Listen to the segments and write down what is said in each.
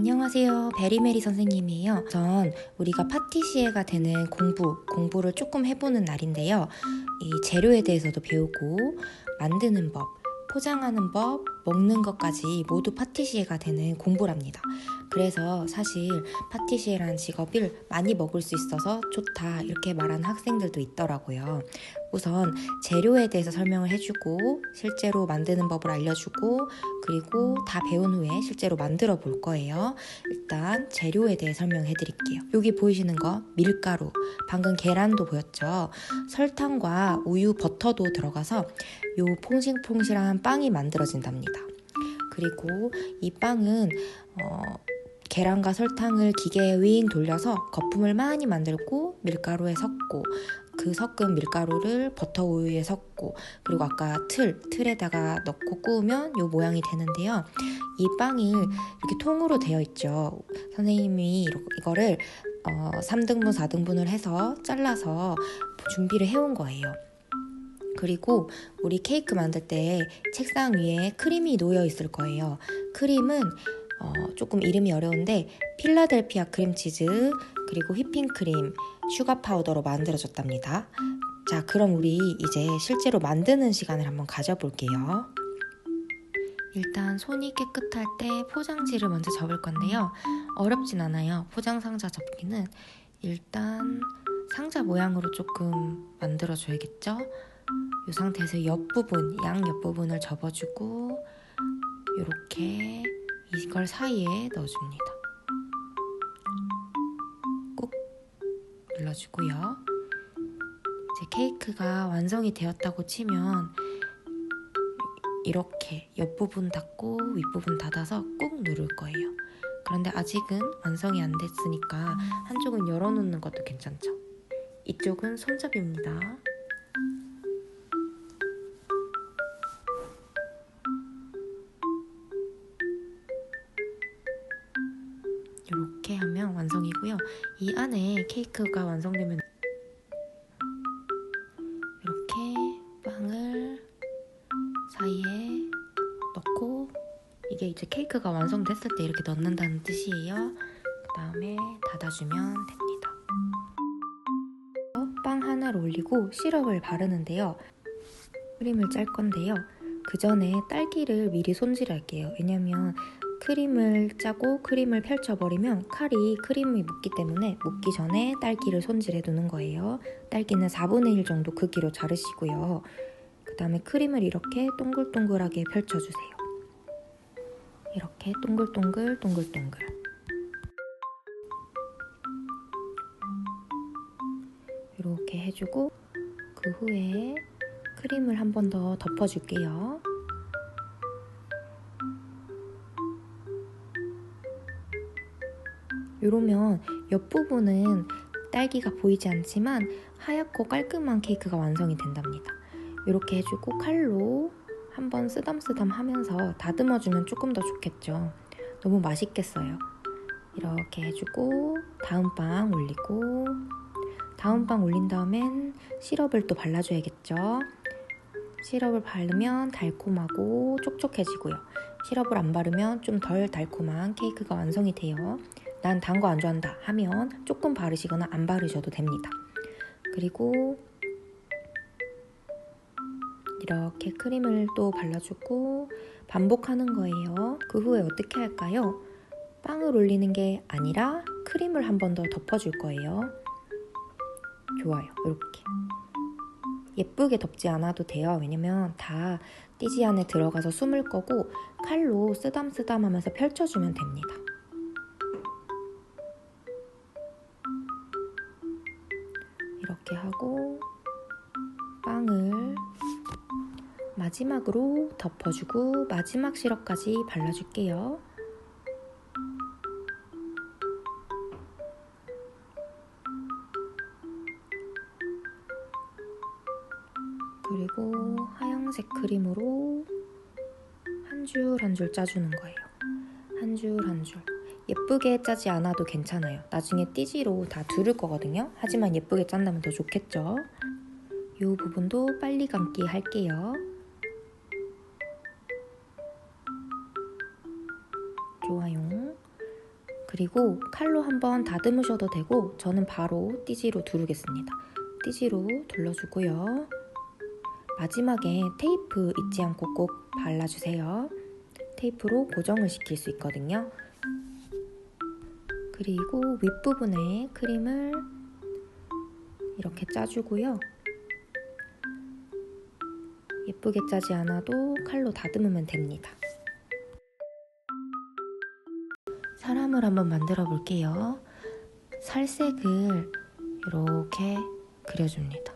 안녕하세요. 베리메리 선생님이에요. 전 우리가 파티시에가 되는 공부를 조금 해보는 날인데요. 이 재료에 대해서도 배우고 만드는 법, 포장하는 법, 먹는 것까지 모두 파티시에가 되는 공부랍니다. 그래서 사실 파티시에라는 직업을 많이 먹을 수 있어서 좋다 이렇게 말하는 학생들도 있더라고요. 우선 재료에 대해서 설명을 해주고 실제로 만드는 법을 알려주고 그리고 다 배운 후에 실제로 만들어 볼 거예요. 일단 재료에 대해 설명해 드릴게요. 여기 보이시는 거 밀가루, 방금 계란도 보였죠? 설탕과 우유, 버터도 들어가서 요 퐁실퐁실한 빵이 만들어진답니다. 그리고 이 빵은 계란과 설탕을 기계에 윙 돌려서 거품을 많이 만들고 밀가루에 섞고 그 섞은 밀가루를 버터 우유에 섞고 그리고 아까 틀에다가 넣고 구우면 요 모양이 되는데요. 이 빵이 이렇게 통으로 되어 있죠. 선생님이 이거를 3등분, 4등분을 해서 잘라서 준비를 해온 거예요. 그리고 우리 케이크 만들 때 책상 위에 크림이 놓여 있을 거예요. 크림은 조금 이름이 어려운데 필라델피아 크림치즈 그리고 휘핑크림, 슈가 파우더로 만들어졌답니다. 자, 그럼 우리 이제 실제로 만드는 시간을 한번 가져볼게요. 일단 손이 깨끗할 때 포장지를 먼저 접을 건데요. 어렵진 않아요. 포장 상자 접기는 일단 상자 모양으로 조금 만들어줘야겠죠? 이 상태에서 옆부분, 양 옆부분을 접어주고 이렇게 이걸 사이에 넣어줍니다. 꾹 눌러주고요. 이제 케이크가 완성이 되었다고 치면 이렇게 옆부분 닫고 윗부분 닫아서 꾹 누를 거예요. 그런데 아직은 완성이 안 됐으니까 한쪽은 열어놓는 것도 괜찮죠. 이쪽은 손잡이입니다. 이렇게 하면 완성이고요. 이 안에 케이크가 완성되면 이렇게 빵을 사이에 넣고 이게 이제 케이크가 완성됐을 때 이렇게 넣는다는 뜻이에요. 그 다음에 닫아주면 됩니다. 빵 하나를 올리고 시럽을 바르는데요. 크림을 짤 건데요. 그 전에 딸기를 미리 손질할게요. 왜냐면 크림을 짜고 크림을 펼쳐버리면 칼이 크림이 묻기 때문에 묻기 전에 딸기를 손질해 두는 거예요. 딸기는 4분의 1 정도 크기로 자르시고요. 그 다음에 크림을 이렇게 동글동글하게 펼쳐주세요. 이렇게 동글동글 이렇게 해주고 그 후에 크림을 한 번 더 덮어줄게요. 이러면 옆부분은 딸기가 보이지 않지만 하얗고 깔끔한 케이크가 완성이 된답니다. 이렇게 해주고 칼로 한번 쓰담쓰담 하면서 다듬어주면 조금 더 좋겠죠. 너무 맛있겠어요. 이렇게 해주고 다음 빵 올리고 다음 빵 올린 다음엔 시럽을 또 발라줘야겠죠. 시럽을 바르면 달콤하고 촉촉해지고요. 시럽을 안 바르면 좀 덜 달콤한 케이크가 완성이 돼요. 난 단 거 안 좋아한다 하면 조금 바르시거나 안 바르셔도 됩니다. 그리고 이렇게 크림을 또 발라주고 반복하는 거예요. 그 후에 어떻게 할까요? 빵을 올리는 게 아니라 크림을 한 번 더 덮어줄 거예요. 좋아요. 이렇게 예쁘게 덮지 않아도 돼요. 왜냐면 다 띠지 안에 들어가서 숨을 거고 칼로 쓰담쓰담 하면서 펼쳐주면 됩니다. 이렇게 하고 빵을 마지막으로 덮어주고 마지막 시럽까지 발라줄게요. 그리고 하얀색 크림으로 한 줄 한 줄 짜주는 거예요. 한 줄 한 줄. 예쁘게 짜지 않아도 괜찮아요. 나중에 띠지로 다 두를 거거든요. 하지만 예쁘게 짠다면 더 좋겠죠. 이 부분도 빨리 감기 할게요. 좋아요. 그리고 칼로 한번 다듬으셔도 되고 저는 바로 띠지로 두르겠습니다. 띠지로 둘러주고요. 마지막에 테이프 잊지 않고 꼭 발라주세요. 테이프로 고정을 시킬 수 있거든요. 그리고 윗부분에 크림을 이렇게 짜주고요. 예쁘게 짜지 않아도 칼로 다듬으면 됩니다. 사람을 한번 만들어 볼게요. 살색을 이렇게 그려줍니다.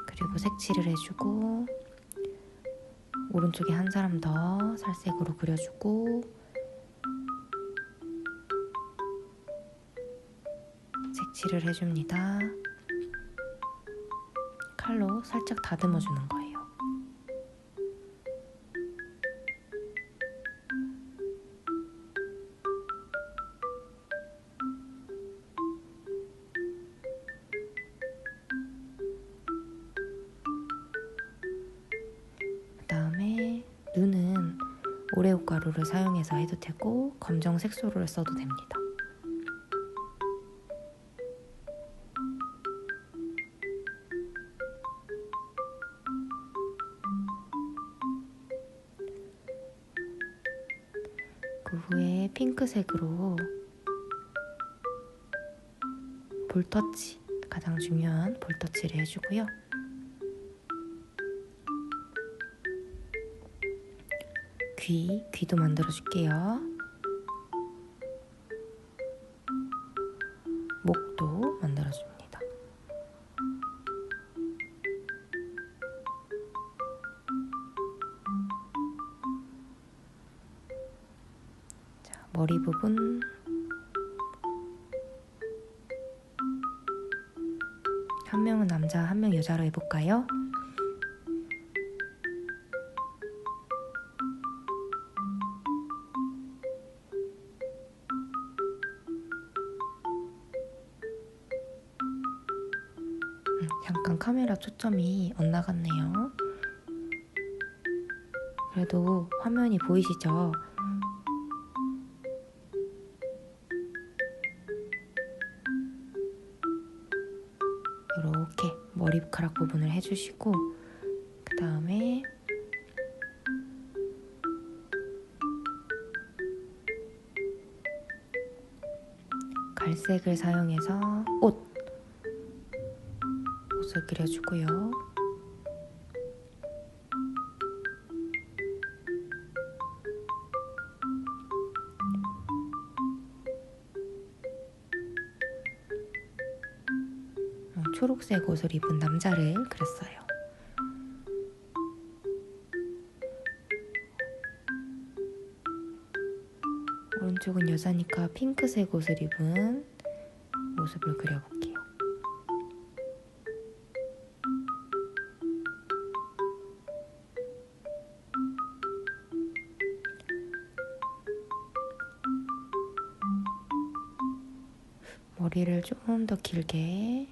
그리고 색칠을 해주고 오른쪽에 한 사람 더 살색으로 그려주고 색칠을 해줍니다. 칼로 살짝 다듬어주는 거예요. 그다음에 눈은 오레오 가루를 사용해서 해도 되고 검정 색소를 써도 됩니다. 그 후에 핑크색으로 볼터치, 가장 중요한 볼터치를 해주고요. 귀도 만들어줄게요. 목도 만들어줍니다. 자, 머리 부분 한 명은 남자, 한 명 여자로 해볼까요? 잠깐 카메라 초점이 엇나갔네요. 그래도 화면이 보이시죠? 이렇게 머리카락 부분을 해주시고 그 다음에 갈색을 사용해서 옷을 그려주고요. 초록색 옷을 입은 남자를 그렸어요. 오른쪽은 여자니까 핑크색 옷을 입은 모습을 그려볼게요. 머리를 조금 더 길게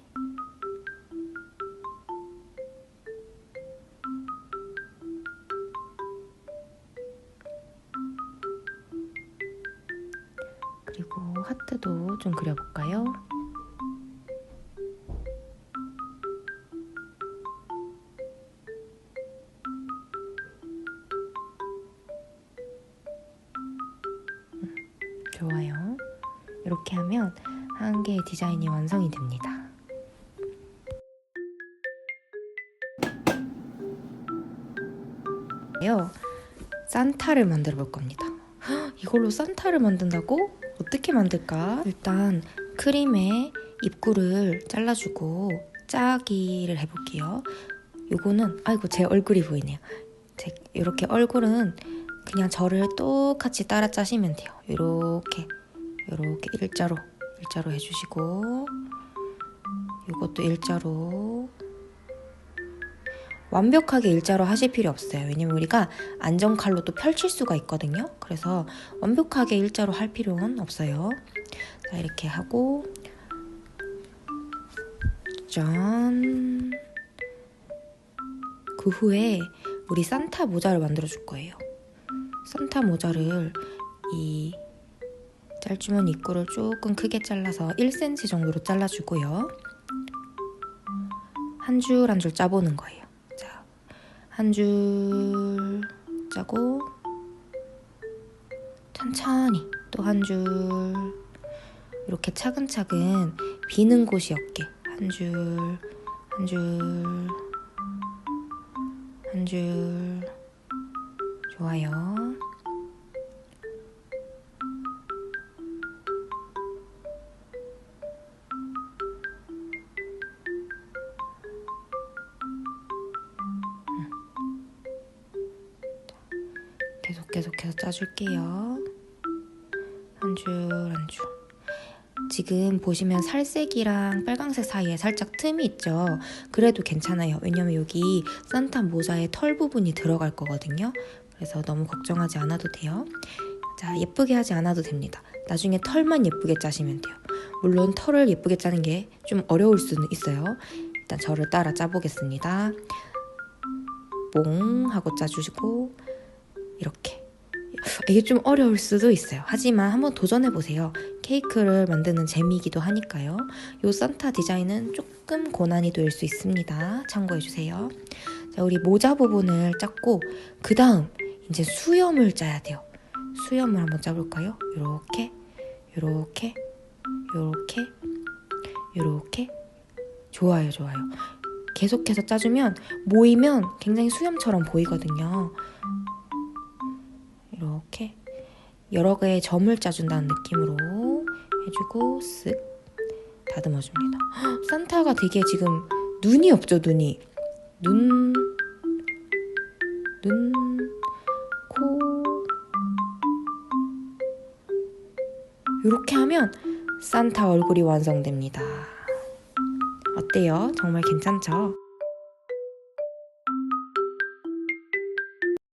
그리고 하트도 좀 그려볼까요? 좋아요. 이렇게 하면 한 개의 디자인이 완성이 됩니다. 산타를 만들어 볼 겁니다. 이걸로 산타를 만든다고? 어떻게 만들까? 일단 크림에 입구를 잘라주고 짜기를 해볼게요. 요거는 아이고 제 얼굴이 보이네요. 이렇게 얼굴은 그냥 저를 똑같이 따라 짜시면 돼요. 이렇게 일자로 해주시고 이것도 일자로 완벽하게 일자로 하실 필요 없어요. 왜냐면 우리가 안전칼로 또 펼칠 수가 있거든요. 그래서 완벽하게 일자로 할 필요는 없어요. 자, 이렇게 하고 짠! 그 후에 우리 산타 모자를 만들어 줄 거예요. 산타 모자를 이 짤주머니 입구를 조금 크게 잘라서 1cm 정도로 잘라주고요. 한 줄 한 줄 짜보는 거예요. 자, 한 줄 짜고 천천히 또 한 줄, 이렇게 차근차근 비는 곳이 없게 한 줄, 한 줄, 한 줄. 좋아요. 계속해서 짜줄게요. 한 줄 한 줄. 지금 보시면 살색이랑 빨강색 사이에 살짝 틈이 있죠. 그래도 괜찮아요. 왜냐면 여기 산타 모자에 털 부분이 들어갈 거거든요. 그래서 너무 걱정하지 않아도 돼요. 자, 예쁘게 하지 않아도 됩니다. 나중에 털만 예쁘게 짜시면 돼요. 물론 털을 예쁘게 짜는 게 좀 어려울 수는 있어요. 일단 저를 따라 짜보겠습니다. 뽕 하고 짜주시고 이렇게. 이게 좀 어려울 수도 있어요. 하지만 한번 도전해보세요. 케이크를 만드는 재미이기도 하니까요. 이 산타 디자인은 조금 고난이도일 수 있습니다. 참고해주세요. 자, 우리 모자 부분을 짰고 그 다음 이제 수염을 짜야 돼요. 수염을 한번 짜볼까요? 요렇게, 요렇게, 요렇게, 요렇게. 좋아요, 좋아요. 계속해서 짜주면 모이면 굉장히 수염처럼 보이거든요. 이렇게 여러 개의 점을 짜준다는 느낌으로 해주고 쓱 다듬어줍니다. 헉, 산타가 되게 지금 눈이 없죠, 눈이. 눈, 코. 이렇게 하면 산타 얼굴이 완성됩니다. 어때요? 정말 괜찮죠?